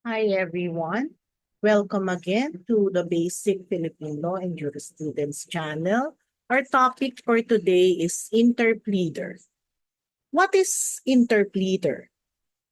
Hi everyone. Welcome again to the Basic Philippine Law and Jurisprudence channel. Our topic for today is interpleader. What is interpleader?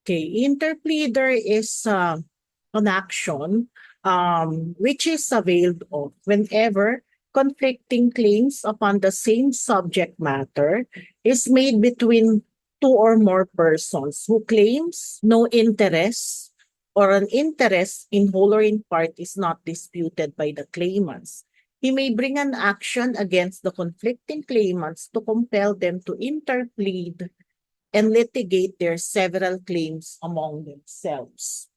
Okay, interpleader is an action which is availed of whenever conflicting claims upon the same subject matter is made between two or more persons who claims no interest or an interest in whole or in part is not disputed by the claimants. He may bring an action against the conflicting claimants to compel them to interplead and litigate their several claims among themselves.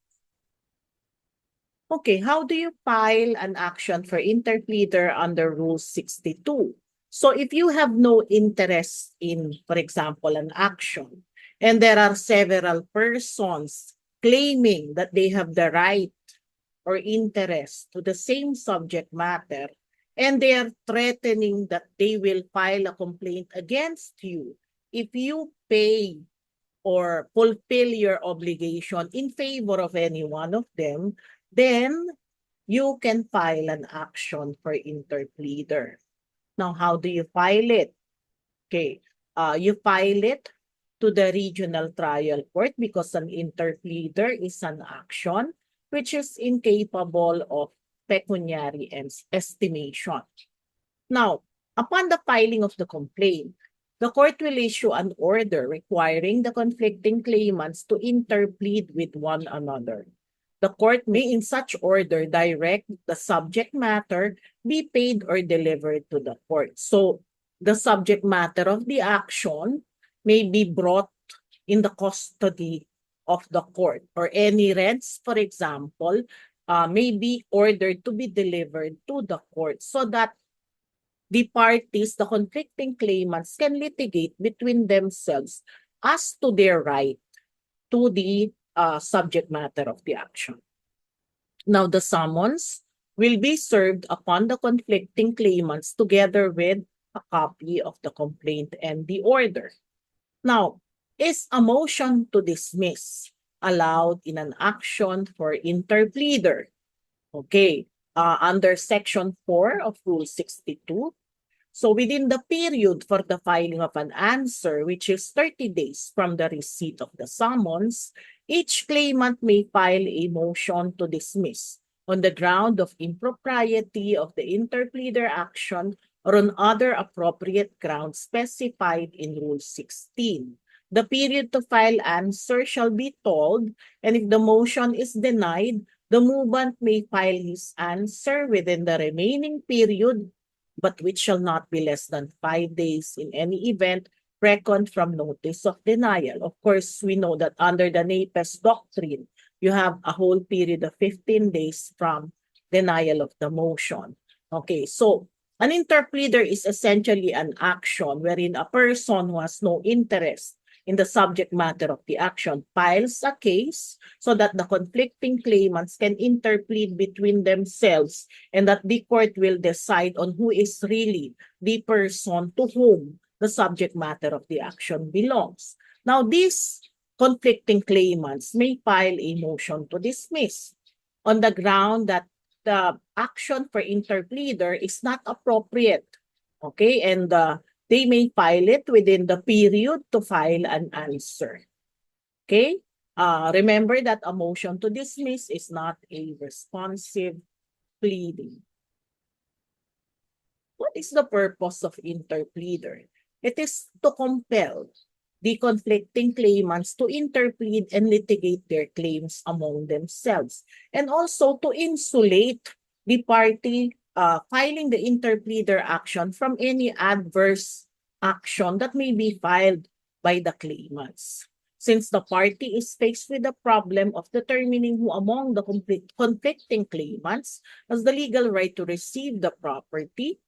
Okay, how do you file an action for interpleader under Rule 62? So if you have no interest in, for example, an action, and there are several persons claiming that they have the right or interest to the same subject matter, and they are threatening that they will file a complaint against you if you pay or fulfill your obligation in favor of any one of them, then you can file an action for interpleader. Now, how do you file it? Okay, you file it to the regional trial court because an interpleader is an action which is incapable of pecuniary estimation. Now, upon the filing of the complaint, the court will issue an order requiring the conflicting claimants to interplead with one another. The court may, in such order, direct the subject matter be paid or delivered to the court. So, the subject matter of the action may be brought in the custody of the court, or any rents, for example, may be ordered to be delivered to the court so that the parties, the conflicting claimants, can litigate between themselves as to their right to the subject matter of the action. Now, the summons will be served upon the conflicting claimants together with a copy of the complaint and the order. Now, is a motion to dismiss allowed in an action for interpleader? Okay, under Section 4 of Rule 62, so within the period for the filing of an answer, which is 30 days from the receipt of the summons, each claimant may file a motion to dismiss on the ground of impropriety of the interpleader action or on other appropriate grounds specified in Rule 16. The period to file answer shall be told, and if the motion is denied, the movant may file his answer within the remaining period, but which shall not be less than 5 days in any event reckoned from notice of denial. Of course, we know that under the NAPES doctrine, you have a whole period of 15 days from denial of the motion. Okay, so an interpleader is essentially an action wherein a person who has no interest in the subject matter of the action files a case so that the conflicting claimants can interplead between themselves and that the court will decide on who is really the person to whom the subject matter of the action belongs. Now, these conflicting claimants may file a motion to dismiss on the ground that the action for interpleader is not appropriate. Okay, and they may file it within the period to file an answer. Okay, remember that a motion to dismiss is not a responsive pleading. What is the purpose of interpleader? It is to compel the conflicting claimants to interplead and litigate their claims among themselves, and also to insulate the party filing the interpleader action from any adverse action that may be filed by the claimants. Since the party is faced with the problem of determining who among the conflicting claimants has the legal right to receive the property,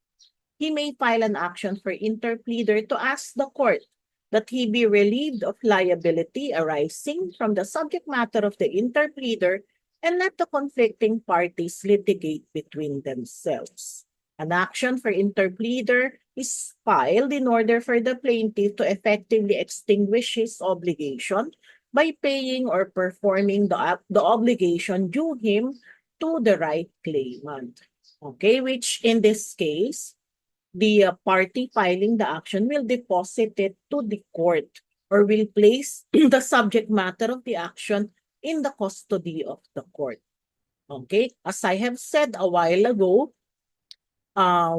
he may file an action for interpleader to ask the court that he be relieved of liability arising from the subject matter of the interpleader and let the conflicting parties litigate between themselves. An action for interpleader is filed in order for the plaintiff to effectively extinguish his obligation by paying or performing the obligation due him to the right claimant. Okay, which in this case, the party filing the action will deposit it to the court or will place the subject matter of the action in the custody of the court. Okay, as I have said a while ago,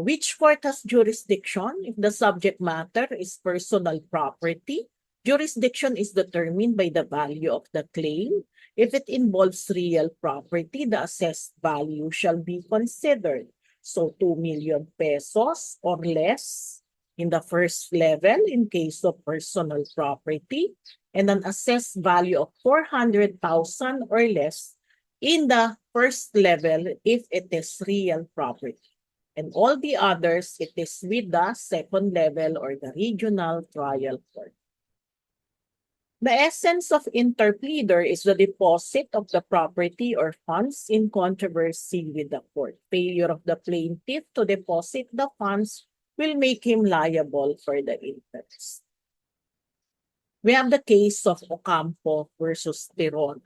which court has jurisdiction if the subject matter is personal property? Jurisdiction is determined by the value of the claim. If it involves real property, the assessed value shall be considered. So 2 million pesos or less in the first level in case of personal property, and an assessed value of 400,000 or less in the first level if it is real property. And all the others, it is with the second level or the regional trial court. The essence of interpleader is the deposit of the property or funds in controversy with the court. Failure of the plaintiff to deposit the funds will make him liable for the interest. We have the case of Ocampo versus Tirona.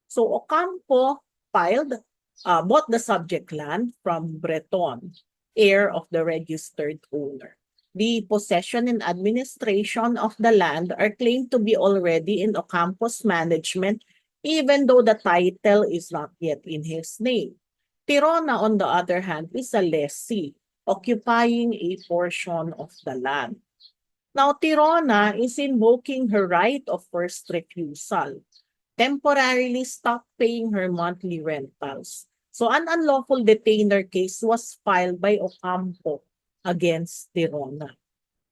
So Ocampo bought the subject land from Breton, heir of the registered owner. The possession and administration of the land are claimed to be already in Ocampo's management, even though the title is not yet in his name. Tirona, on the other hand, is a lessee, occupying a portion of the land. Now, Tirona is invoking her right of first refusal, temporarily stop paying her monthly rentals. So an unlawful detainer case was filed by Ocampo against Tirona.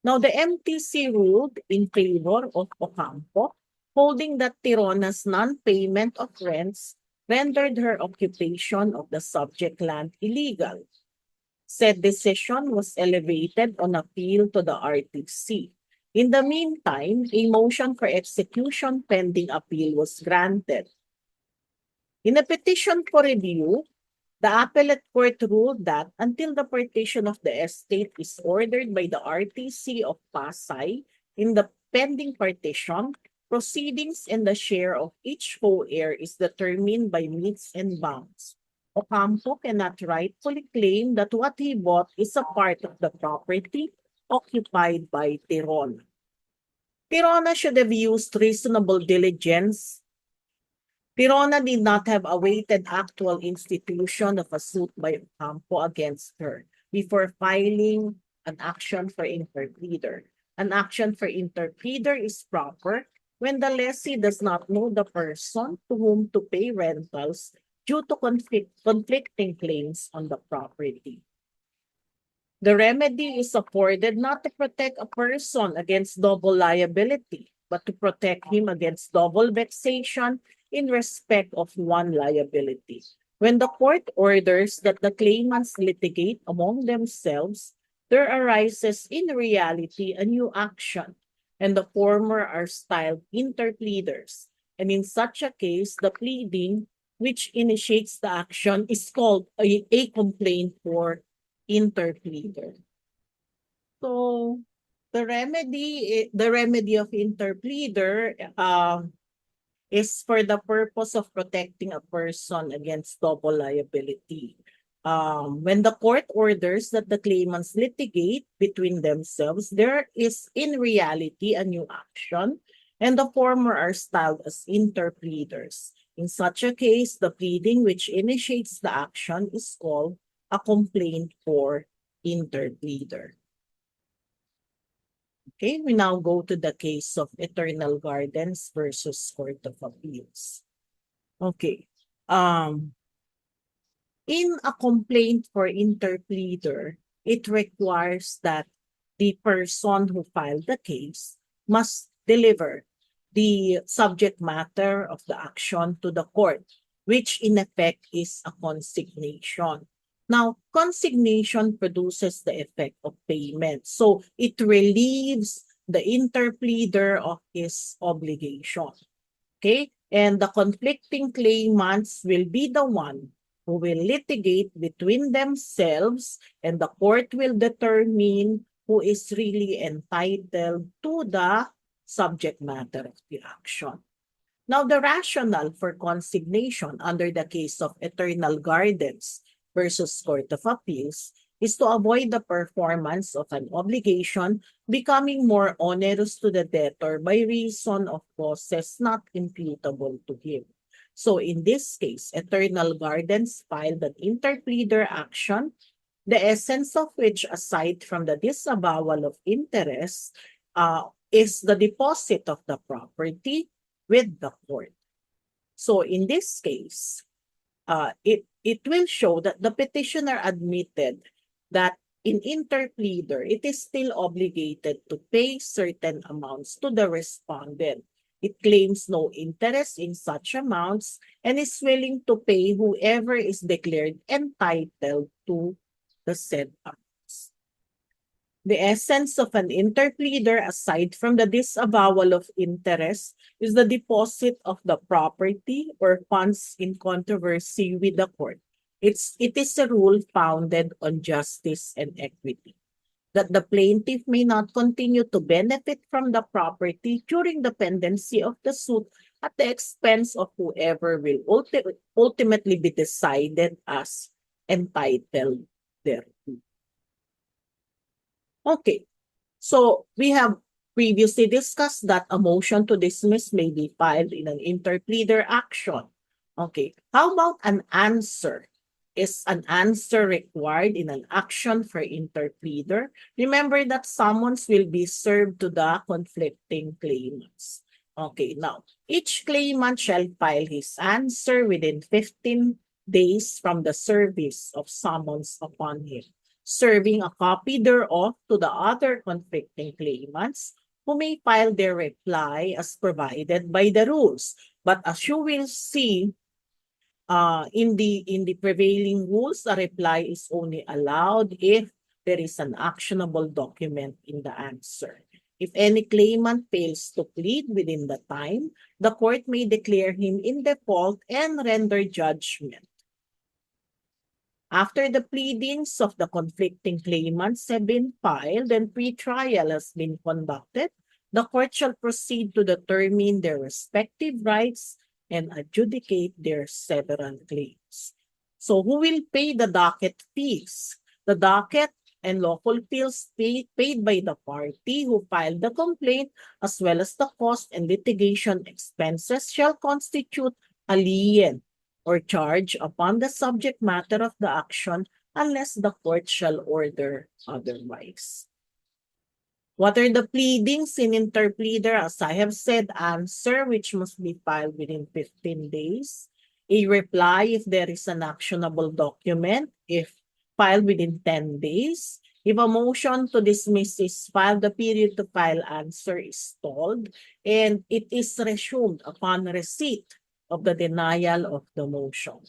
Now the MTC ruled in favor of Ocampo, holding that Tirona's non-payment of rents rendered her occupation of the subject land illegal. Said decision was elevated on appeal to the RTC. In the meantime, a motion for execution pending appeal was granted. In a petition for review, the appellate court ruled that until the partition of the estate is ordered by the RTC of Pasay in the pending partition, proceedings and the share of each co-heir is determined by metes and bounds. Ocampo cannot rightfully claim that what he bought is a part of the property occupied by Tirona. Tirona should have used reasonable diligence. Tirona did not have awaited actual institution of a suit by Ocampo against her before filing an action for interpleader. An action for interpleader is proper when the lessee does not know the person to whom to pay rentals due to conflicting claims on the property. The remedy is afforded not to protect a person against double liability, but to protect him against double vexation in respect of one liability. When the court orders that the claimants litigate among themselves, there arises in reality a new action, and the former are styled interpleaders. And in such a case, the pleading which initiates the action is called a complaint for interpleader. So the remedy of interpleader is for the purpose of protecting a person against double liability. When the court orders that the claimants litigate between themselves, there is in reality a new action, and the former are styled as interpleaders. In such a case, the pleading which initiates the action is called a complaint for interpleader. Okay, we now go to the case of Eternal Gardens versus Court of Appeals. Okay. In a complaint for interpleader, it requires that the person who filed the case must deliver the subject matter of the action to the court, which in effect is a consignation. Now, consignation produces the effect of payment. So it relieves the interpleader of his obligation. Okay? And the conflicting claimants will be the one who will litigate between themselves, and the court will determine who is really entitled to the subject matter of the action. Now, the rationale for consignation under the case of Eternal Gardens versus Court of Appeals is to avoid the performance of an obligation becoming more onerous to the debtor by reason of causes not imputable to him. So in this case, Eternal Gardens filed an interpleader action, the essence of which, aside from the disavowal of interest, is the deposit of the property with the court. So in this case, it will show that the petitioner admitted that in interpleader, it is still obligated to pay certain amounts to the respondent. It claims no interest in such amounts and is willing to pay whoever is declared entitled to the said amounts. The essence of an interpleader, aside from the disavowal of interest, is the deposit of the property or funds in controversy with the court. It is a rule founded on justice and equity, that the plaintiff may not continue to benefit from the property during the pendency of the suit at the expense of whoever will ultimately be decided as entitled thereto. Okay, so we have previously discussed that a motion to dismiss may be filed in an interpleader action. Okay, how about an answer? Is an answer required in an action for interpleader? Remember that summons will be served to the conflicting claimants. Okay, now, each claimant shall file his answer within 15 days from the service of summons upon him, serving a copy thereof to the other conflicting claimants, who may file their reply as provided by the rules. But as you will see, in the prevailing rules, a reply is only allowed if there is an actionable document in the answer. If any claimant fails to plead within the time, the court may declare him in default and render judgment. After the pleadings of the conflicting claimants have been filed and pre-trial has been conducted, the court shall proceed to determine their respective rights and adjudicate their several claims. So who will pay the docket fees? The docket and lawful fees paid by the party who filed the complaint, as well as the cost and litigation expenses, shall constitute a lien or charge upon the subject matter of the action, unless the court shall order otherwise. What are the pleadings in interpleader? As I have said, answer, which must be filed within 15 days. A reply if there is an actionable document, if filed within 10 days. If a motion to dismiss is filed, the period to file answer is stalled, and it is resumed upon receipt of the denial of the motion.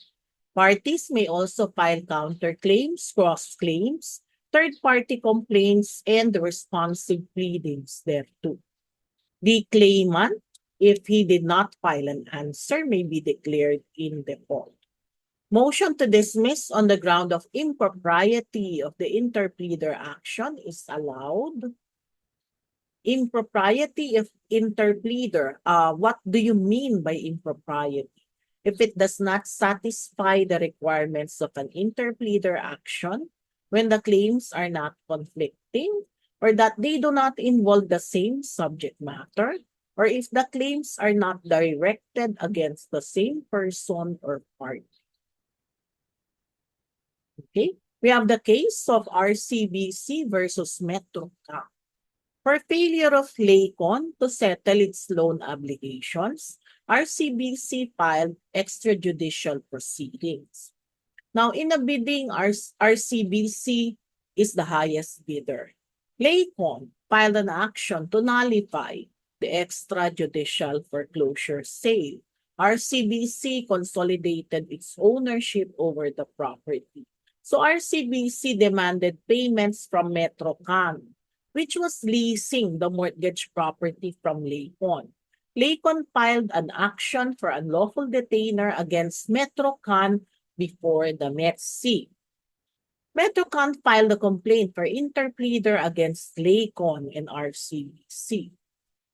Parties may also file counterclaims, cross-claims, third-party complaints, and responsive pleadings thereto. The claimant, if he did not file an answer, may be declared in default. Motion to dismiss on the ground of impropriety of the interpleader action is allowed. Impropriety of interpleader, what do you mean by impropriety? If it does not satisfy the requirements of an interpleader action, when the claims are not conflicting, or that they do not involve the same subject matter, or if the claims are not directed against the same person or party. Okay, we have the case of RCBC versus MetroCap. For failure of LACON to settle its loan obligations, RCBC filed extrajudicial proceedings. Now, in the bidding, RCBC is the highest bidder. LACON filed an action to nullify the extrajudicial foreclosure sale. RCBC consolidated its ownership over the property. So RCBC demanded payments from MetroCan, which was leasing the mortgage property from LACON. LACON filed an action for unlawful detainer against MetroCan before the METC. MetroCan filed a complaint for interpleader against LACON and RCBC.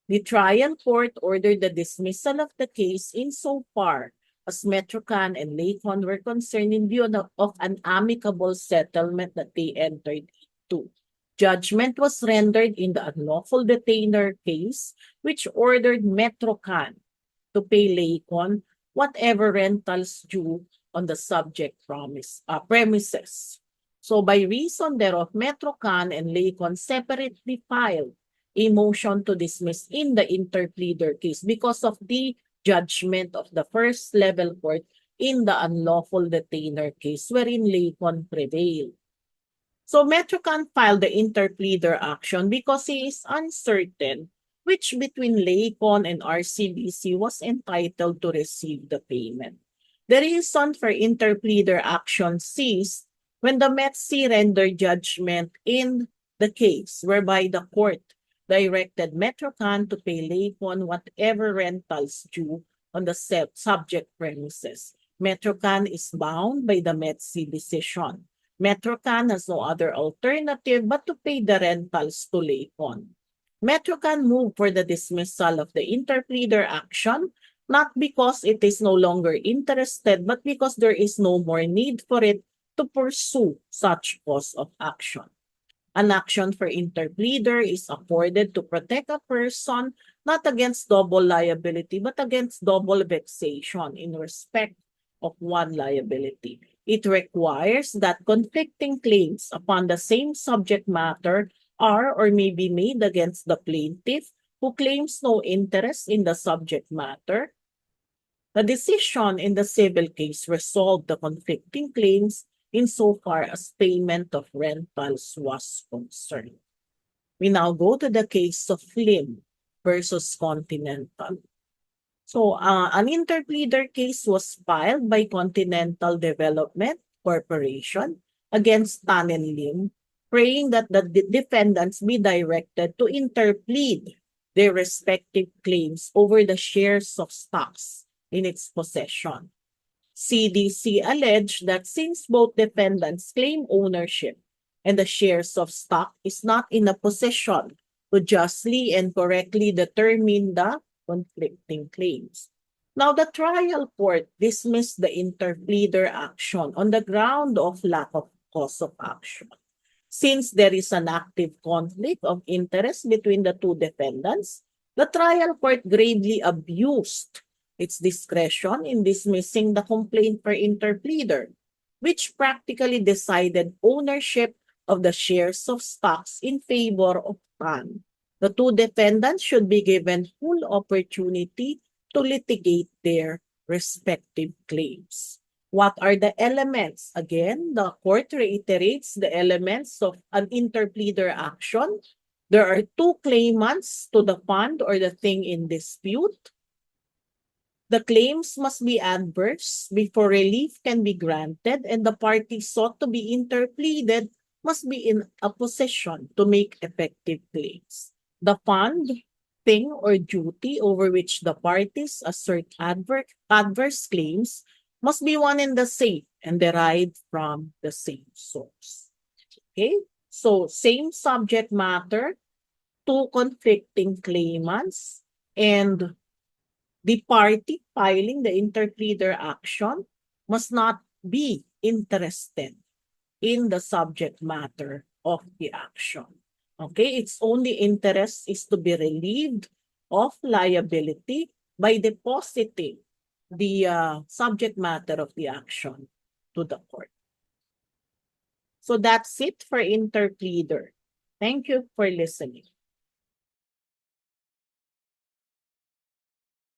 The trial court ordered the dismissal of the case insofar as Metrocan and Lacon were concerned in view of an amicable settlement that they entered into. Judgment was rendered in the unlawful detainer case, which ordered Metrocan to pay Lacon whatever rentals due on the subject premises. So by reason thereof, Metrocan and Lacon separately filed a motion to dismiss in the interpleader case because of the judgment of the first level court in the unlawful detainer case wherein Lacon prevailed. So Metrocan filed the interpleader action because he is uncertain which between Lacon and RCBC was entitled to receive the payment. The reason for interpleader action ceased when the METC rendered judgment in the case whereby the court directed Metrocan to pay Lacon whatever rentals due on the subject premises. Metrocan is bound by the METC decision. Metrocan has no other alternative but to pay the rentals to Lacon. Metrocan moved for the dismissal of the interpleader action, not because it is no longer interested, but because there is no more need for it to pursue such cause of action. An action for interpleader is afforded to protect a person not against double liability, but against double vexation in respect of one liability. It requires that conflicting claims upon the same subject matter are or may be made against the plaintiff who claims no interest in the subject matter. The decision in the civil case resolved the conflicting claims insofar as payment of rentals was concerned. We now go to the case of Lim versus Continental. So, an interpleader case was filed by Continental Development Corporation against Tan and Lim, praying that the defendants be directed to interplead their respective claims over the shares of stocks in its possession. CDC alleged that since both defendants claim ownership and the shares of stock is not in a position to justly and correctly determine the conflicting claims. Now, the trial court dismissed the interpleader action on the ground of lack of cause of action. Since there is an active conflict of interest between the two defendants, the trial court gravely abused its discretion in dismissing the complaint for interpleader, which practically decided ownership of the shares of stocks in favor of Tan. The two defendants should be given full opportunity to litigate their respective claims. What are the elements? Again, the court reiterates the elements of an interpleader action. There are two claimants to the fund or the thing in dispute. The claims must be adverse before relief can be granted, and the party sought to be interpleaded must be in a position to make effective claims. The fund, thing, or duty over which the parties assert adverse claims must be one and the same and derived from the same source. Okay? So, same subject matter, two conflicting claimants, and the party filing the interpleader action must not be interested in the subject matter of the action. Okay, its only interest is to be relieved of liability by depositing the subject matter of the action to the court. So that's it for interpleader. Thank you for listening.